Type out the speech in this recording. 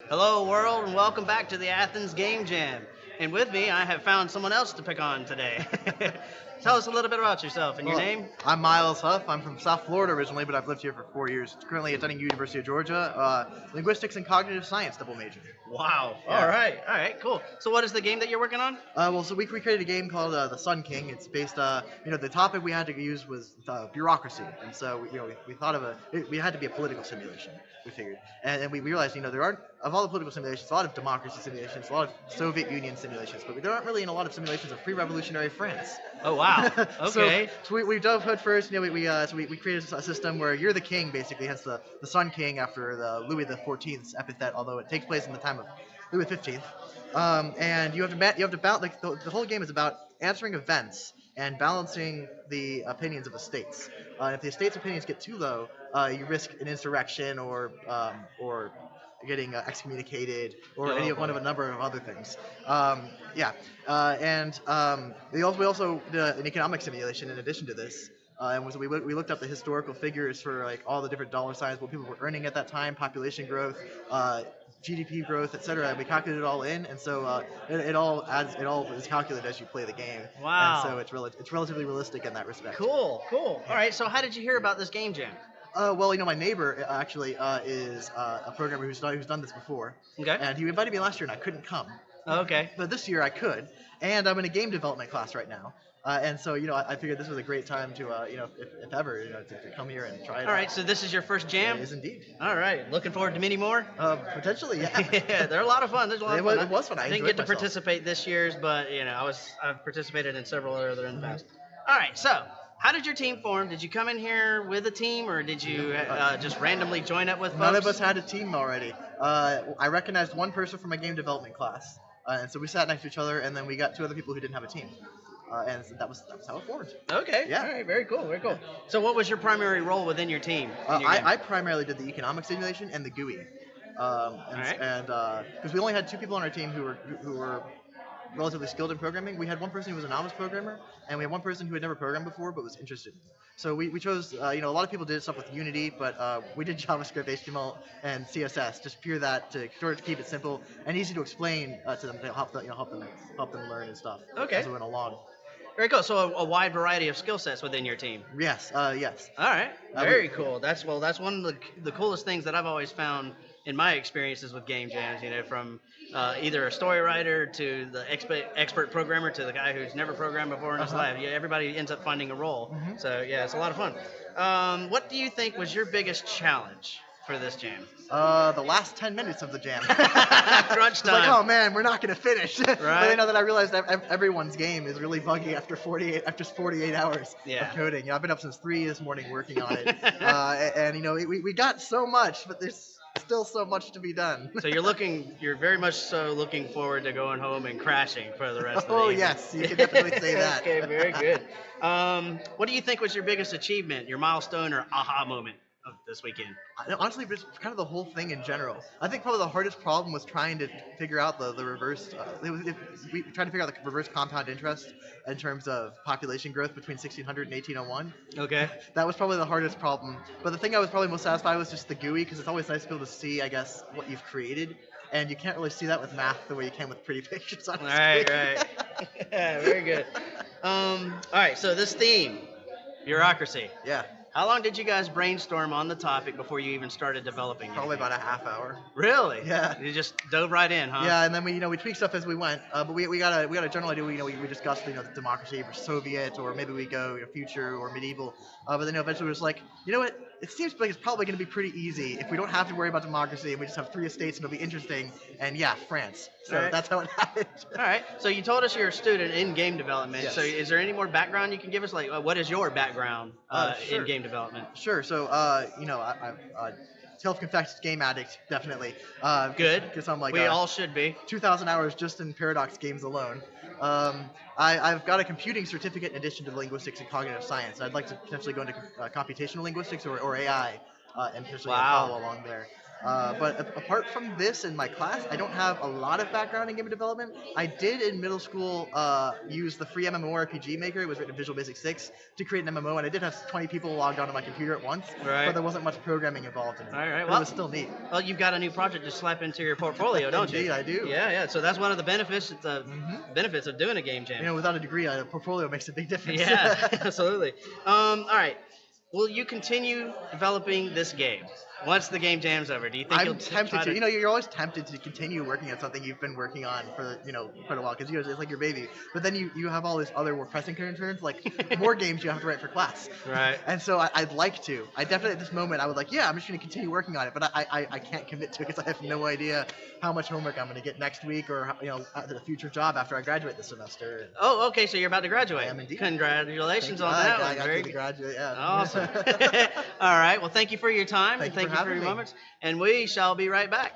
Hello, world, and welcome back to the Athens Game Jam. And with me, I have found someone else to pick on today. Tell us a little bit about yourself and your Well, name. I'm Miles Huff. I'm from South Florida originally, but I've lived here for 4 years. Currently attending University of Georgia, linguistics and cognitive science double major. Wow. Yeah. All right, cool. So, what is the game that you're working on? So we created a game called the Sun King. It's based, the topic we had to use was bureaucracy, and so we thought of we had to be a political simulation. We figured, and we realized, there aren't of all the political simulations, a lot of democracy simulations, a lot of Soviet Union simulations, but there aren't really a lot of simulations of pre-revolutionary France. Oh, wow. Okay. So we dove head first. We created a system where you're the king, basically, hence the Sun King after the Louis the 14th's epithet, although it takes place in the time of Louis 15th. And you have to balance. Like the whole game is about answering events and balancing the opinions of the states. If the states' opinions get too low, you risk an insurrection or getting excommunicated or any one of a number of other things. We also did an economic simulation in addition to this. We looked up the historical figures for like all the different dollar signs, what people were earning at that time, population growth, GDP growth, etc. We calculated it all in, and so it all is calculated as you play the game. Wow. And so it's relatively realistic in that respect. Cool. All right. So, how did you hear about this game jam? My neighbor actually is a programmer who's done this before. Okay. And he invited me last year, and I couldn't come. Okay. But this year I could, and I'm in a game development class right now. And so, I figured this was a great time to, if ever, to come here and try it. All right. So, this is your first jam? It is indeed. All right. Looking forward to many more? Potentially, yeah. Yeah, they're a lot of fun. There's a lot of fun. It was fun. I didn't get to participate this year's, but I've participated in several other in the past. All right, so how did your team form? Did you come in here with a team, or did you just randomly join up with folks? None of us had a team already. I recognized one person from my game development class, and so we sat next to each other, and then we got two other people who didn't have a team. And so that was how it formed. Okay. Yeah. All right. Very cool. So, what was your primary role within your team? I primarily did the economic simulation and the GUI. Because we only had two people on our team who were relatively skilled in programming. We had one person who was a novice programmer, and we had one person who had never programmed before but was interested. So we chose, a lot of people did stuff with Unity, but we did JavaScript, HTML, and CSS, just pure that to sort of keep it simple and easy to explain to them to help them learn and stuff as we went along. Very cool. So a wide variety of skill sets within your team. Yes. Yes. All right. Very cool. That's one of the coolest things that I've always found in my experiences with game jams. From either a story writer to the expert programmer to the guy who's never programmed before in his life. Yeah, everybody ends up finding a role. Mm-hmm. So yeah, it's a lot of fun. What do you think was your biggest challenge for this jam? The last 10 minutes of the jam. Crunch time. It's like, oh man, we're not gonna finish. Right. But that I realized that everyone's game is really buggy after 48 hours of coding. I've been up since 3 this morning working on it, and we got so much, but there's still so much to be done. So you're very much so looking forward to going home and crashing for the rest of the evening. Oh yes, you can definitely say that. Okay, very good. What do you think was your biggest achievement, your milestone or aha moment of this weekend? Honestly, it's kind of the whole thing in general. I think probably the hardest problem was trying to figure out the reverse. We tried to figure out the reverse compound interest in terms of population growth between 1600 and 1801. Okay. That was probably the hardest problem. But the thing I was probably most satisfied with was just the GUI, because it's always nice to be able to see, I guess, what you've created. And you can't really see that with math the way you can with pretty pictures on the screen. Right. Yeah, very good. All right, so this theme, bureaucracy. Yeah. How long did you guys brainstorm on the topic before you even started developing? Probably about a half hour. Really? Yeah. You just dove right in, huh? Yeah, and then we tweaked stuff as we went. But we got a general idea. We discussed the democracy versus Soviet, or maybe we go future or medieval. But then eventually we was like, you know what? It seems like it's probably going to be pretty easy if we don't have to worry about democracy and we just have 3 estates and it'll be interesting. And yeah, France. So That's how it happened. All right. So you told us you're a student in game development. Yes. So is there any more background you can give us? Like, what is your background Sure. in game development? Sure. So I'm self-confessed game addict, definitely. Good. Because I'm like we all should be. 2,000 hours just in Paradox games alone. I've got a computing certificate in addition to linguistics and cognitive science. I'd like to potentially go into computational linguistics or AI and potentially follow along there. But apart from this in my class, I don't have a lot of background in game development. I did in middle school use the free MMORPG Maker. It was written in Visual Basic 6 to create an MMO, and I did have 20 people logged onto my computer at once. Right. But there wasn't much programming involved in it. All right. But Well, it was still neat. Well, you've got a new project to slap into your portfolio, don't you? Indeed, I do. Yeah, yeah. So that's one of the benefits benefits of doing a game jam. You know, without a degree, a portfolio makes a big difference. Yeah, absolutely. All right. Will you continue developing this game once the game jam's over? Do you think I'm you'll tempted try to. You know, you're always tempted to continue working on something you've been working on for, quite a while, because it's like your baby. But then you have all these other more pressing concerns, like more games you have to write for class. Right. And so I'd like to. I definitely, at this moment, I would like, yeah, I'm just going to continue working on it. But I can't commit to it because I have no idea how much homework I'm going to get next week or, at a future job after I graduate this semester. Oh, okay. So you're about to graduate. I am indeed. Congratulations on that. I got Very to good. graduate, yeah. Awesome. All right. Well, thank you for your time and Thank you for your having me. moments. And we shall be right back.